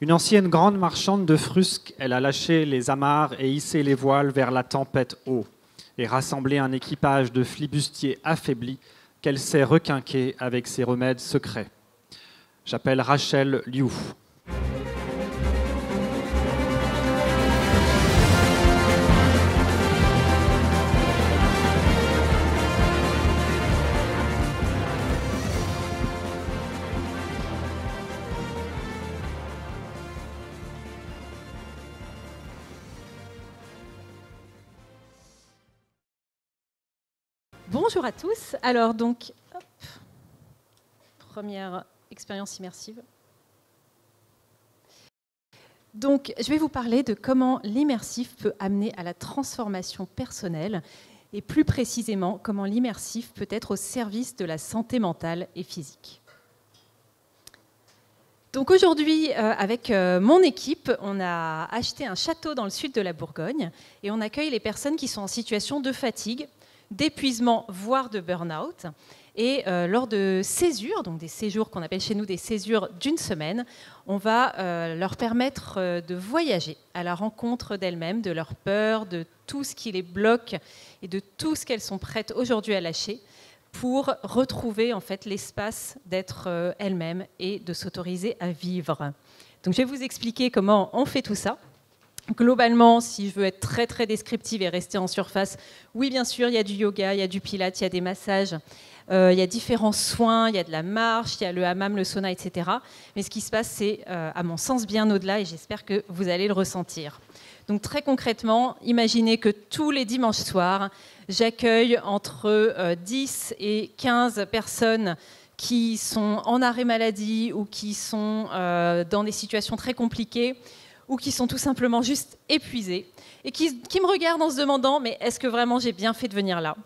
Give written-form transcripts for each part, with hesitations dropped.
Une ancienne grande marchande de frusques, elle a lâché les amarres et hissé les voiles vers la tempête haut, et rassemblé un équipage de flibustiers affaiblis qu'elle sait requinquer avec ses remèdes secrets. J'appelle Rachel Liu. Bonjour à tous. Alors donc, hop, première expérience immersive. Donc, je vais vous parler de comment l'immersif peut amener à la transformation personnelle et plus précisément comment l'immersif peut être au service de la santé mentale et physique. Donc aujourd'hui, avec mon équipe, on a acheté un château dans le sud de la Bourgogne et on accueille les personnes qui sont en situation de fatigue, d'épuisement, voire de burn-out. Et lors de césures, donc des séjours qu'on appelle chez nous des césures d'une semaine, on va leur permettre de voyager à la rencontre d'elles-mêmes, de leurs peurs, de tout ce qui les bloque et de tout ce qu'elles sont prêtes aujourd'hui à lâcher pour retrouver en fait l'espace d'être elles-mêmes et de s'autoriser à vivre. Donc je vais vous expliquer comment on fait tout ça. Globalement, si je veux être très très descriptive et rester en surface, oui bien sûr, il y a du yoga, il y a du pilates, il y a des massages, il y a différents soins, il y a de la marche, il y a le hammam, le sauna, etc. Mais ce qui se passe, c'est à mon sens bien au-delà et j'espère que vous allez le ressentir. Donc très concrètement, imaginez que tous les dimanches soirs, j'accueille entre 10 et 15 personnes qui sont en arrêt maladie ou qui sont dans des situations très compliquées ou qui sont tout simplement juste épuisés et qui me regardent en se demandant « mais est-ce que vraiment j'ai bien fait de venir là ?»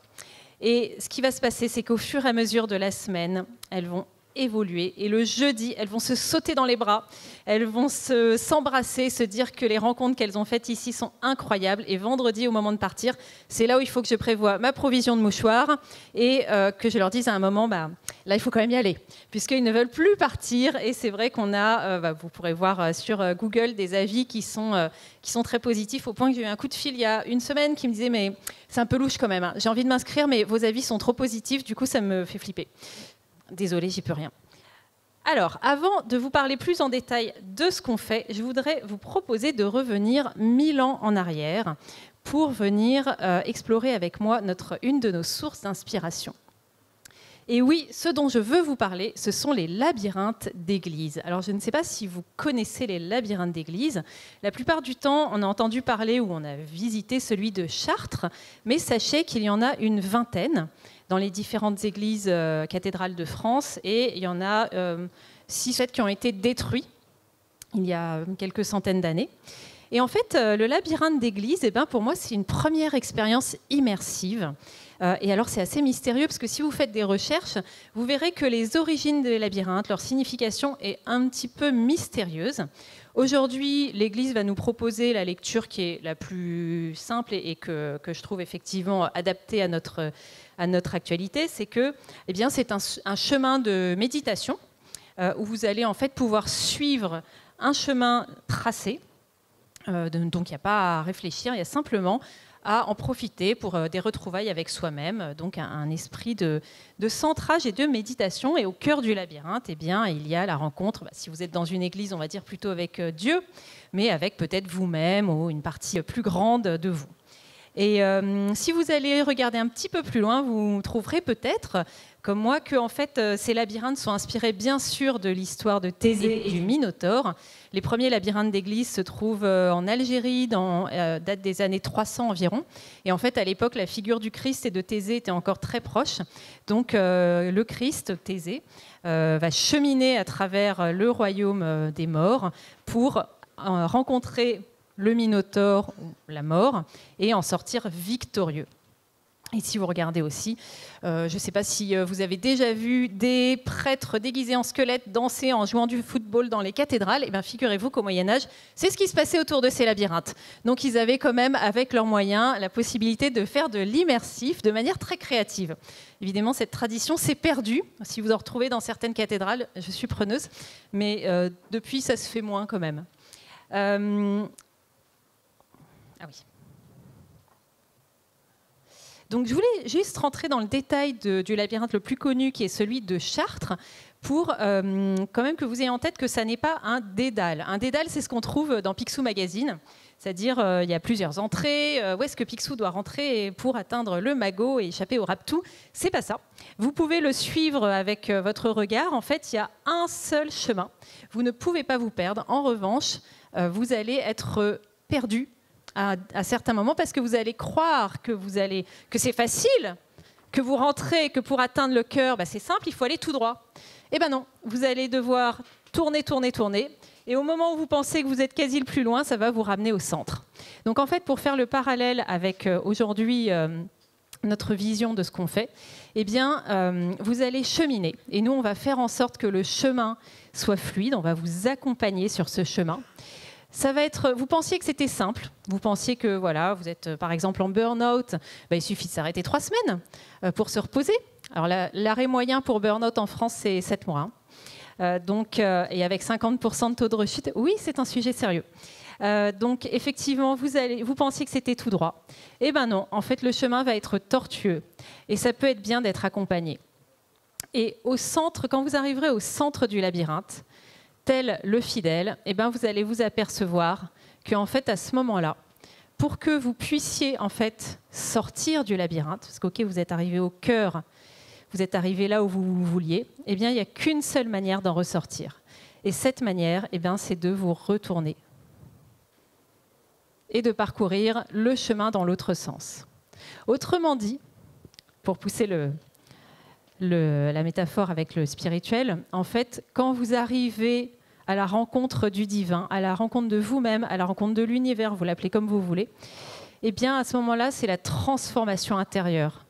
Et ce qui va se passer, c'est qu'au fur et à mesure de la semaine, elles vont évoluer et le jeudi, elles vont se sauter dans les bras, elles vont s'embrasser, se dire que les rencontres qu'elles ont faites ici sont incroyables et vendredi, au moment de partir, c'est là où il faut que je prévoie ma provision de mouchoirs et que je leur dise à un moment, là il faut quand même y aller, puisqu'ils ne veulent plus partir et c'est vrai qu'on a, vous pourrez voir sur Google des avis qui sont très positifs au point que j'ai eu un coup de fil il y a une semaine qui me disait mais c'est un peu louche quand même, hein. J'ai envie de m'inscrire mais vos avis sont trop positifs, du coup ça me fait flipper. Désolée, j'y peux rien. Alors, avant de vous parler plus en détail de ce qu'on fait, je voudrais vous proposer de revenir 1000 ans en arrière pour venir explorer avec moi une de nos sources d'inspiration. Et oui, ce dont je veux vous parler, ce sont les labyrinthes d'église. Alors, je ne sais pas si vous connaissez les labyrinthes d'église. La plupart du temps, on a entendu parler ou on a visité celui de Chartres, mais sachez qu'il y en a une vingtaine dans les différentes églises cathédrales de France, et il y en a 6 ou 7 qui ont été détruits il y a quelques centaines d'années. Et en fait, le labyrinthe d'église, pour moi, c'est une première expérience immersive. Et alors, c'est assez mystérieux, parce que si vous faites des recherches, vous verrez que les origines des labyrinthes, leur signification est un petit peu mystérieuse. Aujourd'hui, l'Église va nous proposer la lecture qui est la plus simple et que je trouve effectivement adaptée à notre actualité, c'est que c'est un chemin de méditation où vous allez en fait pouvoir suivre un chemin tracé. Donc il n'y a pas à réfléchir, il y a simplement à en profiter pour des retrouvailles avec soi-même, donc un esprit de centrage et de méditation. Et au cœur du labyrinthe, il y a la rencontre, si vous êtes dans une église, on va dire plutôt avec Dieu, mais avec peut-être vous-même ou une partie plus grande de vous. Et si vous allez regarder un petit peu plus loin, vous trouverez peut-être, comme moi, que en fait, ces labyrinthes sont inspirés bien sûr de l'histoire de Thésée et du Minotaure. Les premiers labyrinthes d'église se trouvent en Algérie, date des années 300 environ. Et en fait, à l'époque, la figure du Christ et de Thésée était encore très proche. Donc, le Christ, Thésée, va cheminer à travers le royaume des morts pour rencontrer le Minotaure, ou la mort, et en sortir victorieux. Et si vous regardez aussi, je ne sais pas si vous avez déjà vu des prêtres déguisés en squelettes danser en jouant du football dans les cathédrales, et bien figurez-vous qu'au Moyen-Âge, c'est ce qui se passait autour de ces labyrinthes. Donc ils avaient quand même, avec leurs moyens, la possibilité de faire de l'immersif de manière très créative. Évidemment, cette tradition s'est perdue. Si vous en retrouvez dans certaines cathédrales, je suis preneuse, mais depuis, ça se fait moins quand même. Ah oui. Donc, je voulais juste rentrer dans le détail du labyrinthe le plus connu, qui est celui de Chartres, pour quand même que vous ayez en tête que ça n'est pas un dédale. Un dédale, c'est ce qu'on trouve dans Picsou Magazine, c'est-à-dire il y a plusieurs entrées, où est-ce que Picsou doit rentrer pour atteindre le magot et échapper au raptou. C'est pas ça. Vous pouvez le suivre avec votre regard. En fait, il y a un seul chemin. Vous ne pouvez pas vous perdre. En revanche, vous allez être perdu à certains moments parce que vous allez croire que c'est facile, que vous rentrez, que pour atteindre le cœur, c'est simple, il faut aller tout droit. Eh bien non, vous allez devoir tourner, tourner, tourner. Et au moment où vous pensez que vous êtes quasi le plus loin, ça va vous ramener au centre. Donc en fait, pour faire le parallèle avec aujourd'hui notre vision de ce qu'on fait, eh bien, vous allez cheminer. Et nous, on va faire en sorte que le chemin soit fluide. On va vous accompagner sur ce chemin. Ça va être, vous pensiez que c'était simple, vous pensiez que voilà, vous êtes par exemple en burn-out, il suffit de s'arrêter 3 semaines pour se reposer. Alors l'arrêt moyen pour burn-out en France, c'est 7 mois. Et avec 50% de taux de rechute, oui, c'est un sujet sérieux. Donc effectivement, vous pensiez que c'était tout droit. Eh bien non, en fait le chemin va être tortueux et ça peut être bien d'être accompagné. Et au centre, quand vous arriverez au centre du labyrinthe, tel le fidèle, eh ben vous allez vous apercevoir qu'en fait, à ce moment-là, pour que vous puissiez en fait sortir du labyrinthe, parce que vous êtes arrivé au cœur, vous êtes arrivé là où vous vouliez, eh bien, il n'y a qu'une seule manière d'en ressortir. Et cette manière, eh ben, c'est de vous retourner et de parcourir le chemin dans l'autre sens. Autrement dit, pour pousser la métaphore avec le spirituel, en fait, quand vous arrivez à la rencontre du divin, à la rencontre de vous-même, à la rencontre de l'univers, vous l'appelez comme vous voulez, eh bien, à ce moment-là, c'est la transformation intérieure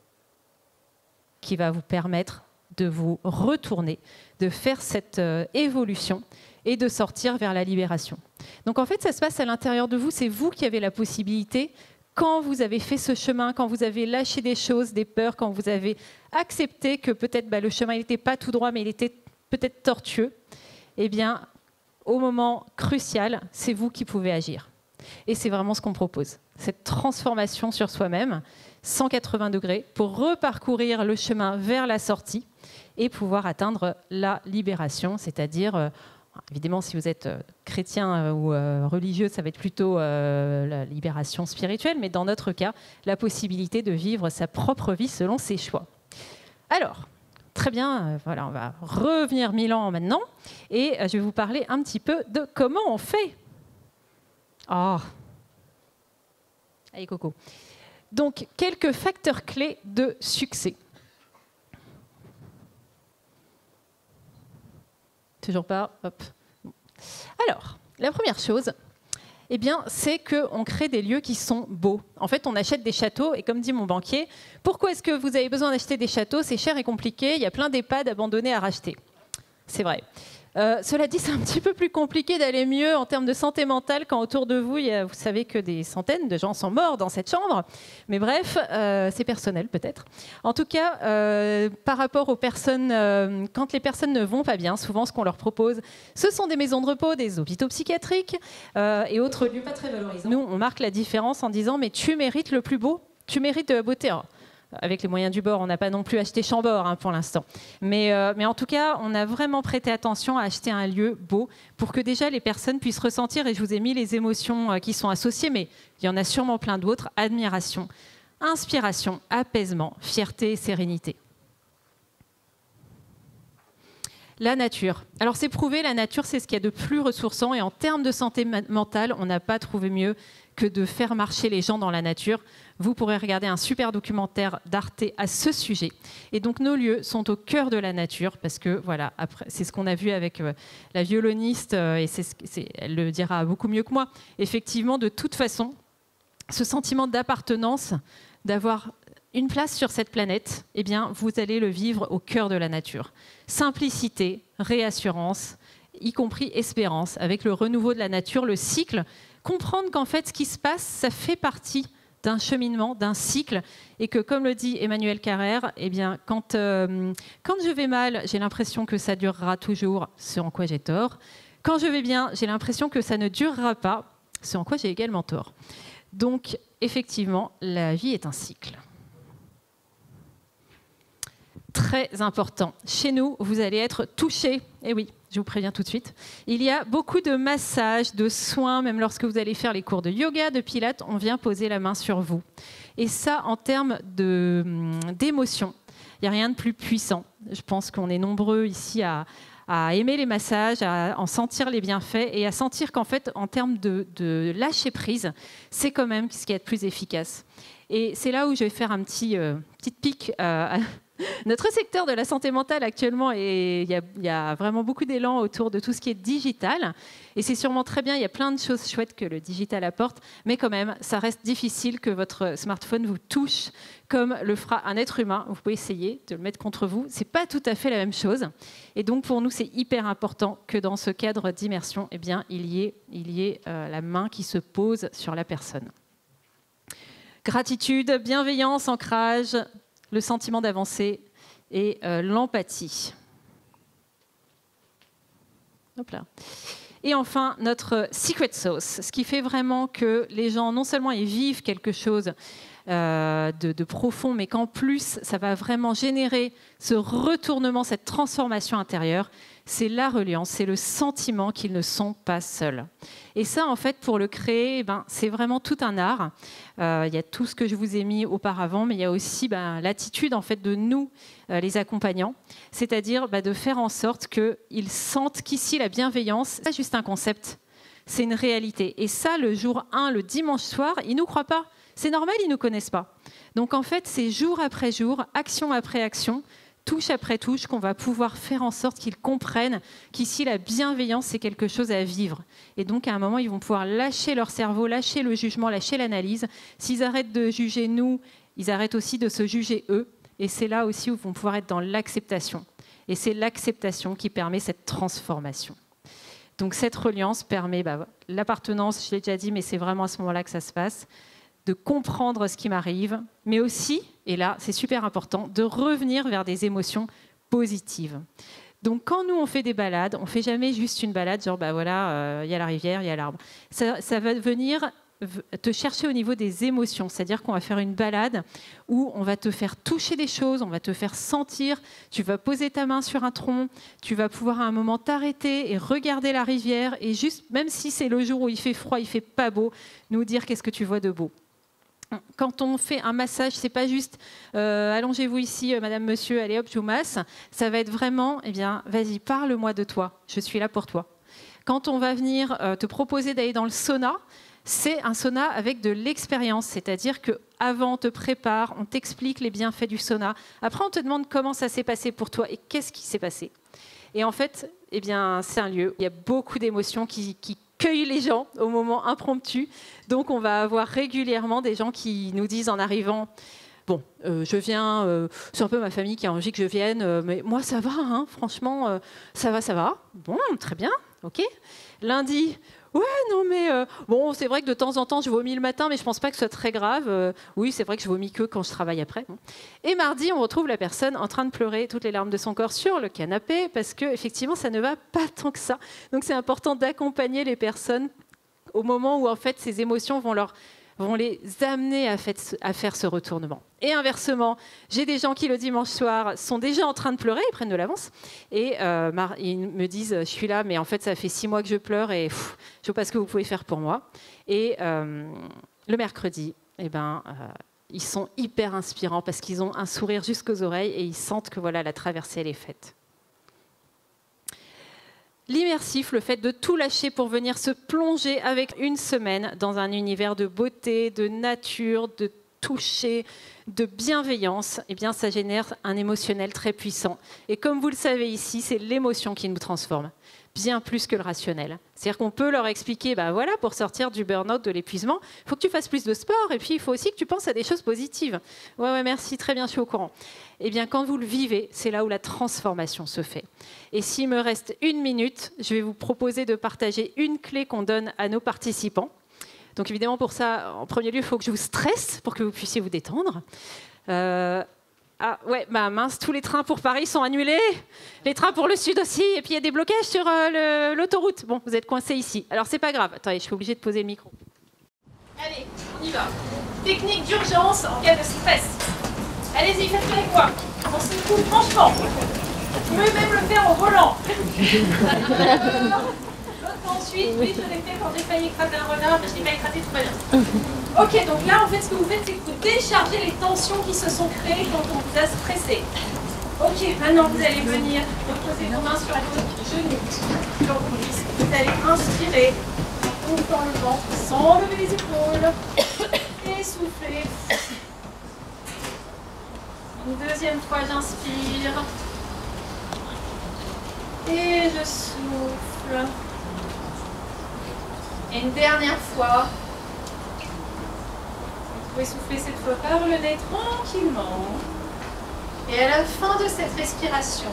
qui va vous permettre de vous retourner, de faire cette évolution et de sortir vers la libération. Donc, en fait, ça se passe à l'intérieur de vous. C'est vous qui avez la possibilité, quand vous avez fait ce chemin, quand vous avez lâché des choses, des peurs, quand vous avez accepté que peut-être le chemin n'était pas tout droit, mais il était peut-être tortueux, eh bien, au moment crucial, c'est vous qui pouvez agir. Et c'est vraiment ce qu'on propose. Cette transformation sur soi-même, 180 degrés, pour reparcourir le chemin vers la sortie et pouvoir atteindre la libération, c'est-à-dire... Évidemment, si vous êtes chrétien ou religieux, ça va être plutôt la libération spirituelle, mais dans notre cas, la possibilité de vivre sa propre vie selon ses choix. Alors, très bien, voilà, on va revenir 1000 ans maintenant, et je vais vous parler un petit peu de comment on fait. Oh. Allez, Coco. Donc, quelques facteurs clés de succès. Toujours pas. Hop. Alors, la première chose, eh bien, c'est qu'on crée des lieux qui sont beaux. En fait, on achète des châteaux, et comme dit mon banquier, pourquoi est-ce que vous avez besoin d'acheter des châteaux? C'est cher et compliqué, il y a plein d'EHPAD abandonnés à racheter. C'est vrai. Cela dit, c'est un petit peu plus compliqué d'aller mieux en termes de santé mentale quand autour de vous, vous savez que des centaines de gens sont morts dans cette chambre. Mais bref, c'est personnel peut-être. En tout cas, par rapport aux personnes, quand les personnes ne vont pas bien, souvent ce qu'on leur propose, ce sont des maisons de repos, des hôpitaux psychiatriques et autres lieux pas très valorisants. Nous, on marque la différence en disant « mais tu mérites le plus beau, tu mérites de la beauté ». Alors, avec les moyens du bord, on n'a pas non plus acheté Chambord pour l'instant. Mais en tout cas, on a vraiment prêté attention à acheter un lieu beau pour que déjà les personnes puissent ressentir, et je vous ai mis les émotions qui sont associées, mais il y en a sûrement plein d'autres, admiration, inspiration, apaisement, fierté, sérénité. La nature. Alors c'est prouvé, la nature c'est ce qu'il y a de plus ressourçant, et en termes de santé mentale, on n'a pas trouvé mieux que de faire marcher les gens dans la nature. Vous pourrez regarder un super documentaire d'Arte à ce sujet. Et donc nos lieux sont au cœur de la nature, parce que voilà, c'est ce qu'on a vu avec la violoniste, et elle le dira beaucoup mieux que moi. Effectivement, de toute façon, ce sentiment d'appartenance, d'avoir une place sur cette planète, eh bien, vous allez le vivre au cœur de la nature. Simplicité, réassurance, y compris espérance, avec le renouveau de la nature, le cycle. Comprendre qu'en fait, ce qui se passe, ça fait partie d'un cheminement, d'un cycle, et que, comme le dit Emmanuel Carrère, eh bien, quand je vais mal, j'ai l'impression que ça durera toujours, ce en quoi j'ai tort. Quand je vais bien, j'ai l'impression que ça ne durera pas, ce en quoi j'ai également tort. Donc, effectivement, la vie est un cycle. Très important. Chez nous, vous allez être touchés. Eh oui, je vous préviens tout de suite. Il y a beaucoup de massages, de soins, même lorsque vous allez faire les cours de yoga, de pilates, on vient poser la main sur vous. Et ça, en termes d'émotion, il n'y a rien de plus puissant. Je pense qu'on est nombreux ici à aimer les massages, à en sentir les bienfaits et à sentir qu'en fait, en termes de lâcher prise, c'est quand même ce qui est le plus efficace. Et c'est là où je vais faire un petite pique à notre secteur de la santé mentale actuellement. Et il y a vraiment beaucoup d'élan autour de tout ce qui est digital. Et c'est sûrement très bien, il y a plein de choses chouettes que le digital apporte, mais quand même, ça reste difficile que votre smartphone vous touche comme le fera un être humain. Vous pouvez essayer de le mettre contre vous. Ce n'est pas tout à fait la même chose. Et donc, pour nous, c'est hyper important que dans ce cadre d'immersion, eh bien, il y ait la main qui se pose sur la personne. Gratitude, bienveillance, ancrage, le sentiment d'avancer et l'empathie. Hop là. Et enfin, notre secret sauce, ce qui fait vraiment que les gens, non seulement ils vivent quelque chose de profond, mais qu'en plus, ça va vraiment générer ce retournement, cette transformation intérieure, c'est la reliance, c'est le sentiment qu'ils ne sont pas seuls. Et ça, en fait, pour le créer, c'est vraiment tout un art. Il y a tout ce que je vous ai mis auparavant, mais il y a aussi l'attitude, en fait, de nous, les accompagnants, c'est-à-dire de faire en sorte qu'ils sentent qu'ici, la bienveillance, c'est pas juste un concept, c'est une réalité. Et ça, le jour 1, le dimanche soir, ils ne nous croient pas. C'est normal, ils ne nous connaissent pas. Donc, en fait, c'est jour après jour, action après action, touche après touche, qu'on va pouvoir faire en sorte qu'ils comprennent qu'ici, la bienveillance, c'est quelque chose à vivre. Et donc, à un moment, ils vont pouvoir lâcher leur cerveau, lâcher le jugement, lâcher l'analyse. S'ils arrêtent de juger nous, ils arrêtent aussi de se juger eux. Et c'est là aussi où ils vont pouvoir être dans l'acceptation. Et c'est l'acceptation qui permet cette transformation. Donc, cette reliance permet l'appartenance, je l'ai déjà dit, mais c'est vraiment à ce moment-là que ça se passe, de comprendre ce qui m'arrive, mais aussi, et là c'est super important, de revenir vers des émotions positives. Donc quand nous on fait des balades, on ne fait jamais juste une balade, genre voilà, y a la rivière, il y a l'arbre. Ça va venir te chercher au niveau des émotions, c'est-à-dire qu'on va faire une balade où on va te faire toucher des choses, on va te faire sentir, tu vas poser ta main sur un tronc, tu vas pouvoir à un moment t'arrêter et regarder la rivière et juste, même si c'est le jour où il fait froid, il fait pas beau, nous dire qu'est-ce que tu vois de beau. Quand on fait un massage, c'est pas juste allongez-vous ici, madame, monsieur, allez hop, je vous masse. Ça va être vraiment, vas-y, parle-moi de toi, je suis là pour toi. Quand on va venir te proposer d'aller dans le sauna, c'est un sauna avec de l'expérience, c'est-à-dire qu'avant, on te prépare, on t'explique les bienfaits du sauna. Après, on te demande comment ça s'est passé pour toi et qu'est-ce qui s'est passé. Et en fait, c'est un lieu où il y a beaucoup d'émotions qui cueille les gens au moment impromptu. Donc, on va avoir régulièrement des gens qui nous disent en arrivant « Bon, je viens, c'est un peu ma famille qui a envie que je vienne, mais moi, ça va, hein, franchement, ça va. Bon, très bien, ok. Lundi, ouais, non, mais bon, c'est vrai que de temps en temps, je vomis le matin, mais je ne pense pas que ce soit très grave. Oui, c'est vrai que je vomis que quand je travaille après. Et mardi, on retrouve la personne en train de pleurer toutes les larmes de son corps sur le canapé, parce qu'effectivement, ça ne va pas tant que ça. Donc, c'est important d'accompagner les personnes au moment où, en fait, ces émotions vont les amener à faire ce retournement. Et inversement, j'ai des gens qui, le dimanche soir, sont déjà en train de pleurer, ils prennent de l'avance, et ils me disent « Je suis là, mais en fait, ça fait 6 mois que je pleure, et je ne sais pas ce que vous pouvez faire pour moi. » Et le mercredi, ils sont hyper inspirants, parce qu'ils ont un sourire jusqu'aux oreilles, et ils sentent que voilà, la traversée, elle est faite. L'immersif, le fait de tout lâcher pour venir se plonger avec une semaine dans un univers de beauté, de nature, de toucher, de bienveillance, ça génère un émotionnel très puissant. Et comme vous le savez ici, c'est l'émotion qui nous transforme. bien plus que le rationnel. C'est-à-dire qu'on peut leur expliquer, ben voilà, pour sortir du burn-out, de l'épuisement, il faut que tu fasses plus de sport et puis il faut aussi que tu penses à des choses positives. Ouais, merci, très bien, je suis au courant. Eh bien, quand vous le vivez, c'est là où la transformation se fait. Et s'il me reste 1 minute, je vais vous proposer de partager une clé qu'on donne à nos participants. Donc évidemment, pour ça, en premier lieu, il faut que je vous stresse pour que vous puissiez vous détendre. Ah ouais, bah mince, tous les trains pour Paris sont annulés, les trains pour le sud aussi, et puis il y a des blocages sur l'autoroute. Bon, vous êtes coincés ici. Alors c'est pas grave, attendez, je suis obligée de poser le micro. Allez, on y va. Technique d'urgence en cas de stress. Allez-y, faites-le avec moi. On se fout franchement. Vous pouvez même le faire au volant. Ensuite, oui, je l'ai fait quand j'ai failli écraser un renard, mais je n'ai pas écrasé, tout va bien. Ok, donc là, en fait, ce que vous faites, c'est que vous déchargez les tensions qui se sont créées quand on vous a stressé. Ok, maintenant, vous allez venir reposer vos mains sur vos genoux, sur vos cuisses. Vous allez inspirer, en montant le ventre, sans lever les épaules, et souffler. Une deuxième fois, j'inspire. Et je souffle. Et une dernière fois, vous pouvez souffler cette fois par le nez tranquillement. Et à la fin de cette respiration,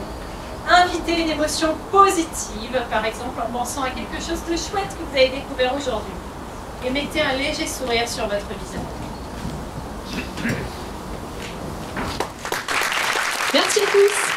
invitez une émotion positive, par exemple en pensant à quelque chose de chouette que vous avez découvert aujourd'hui. Et mettez un léger sourire sur votre visage. Merci à tous.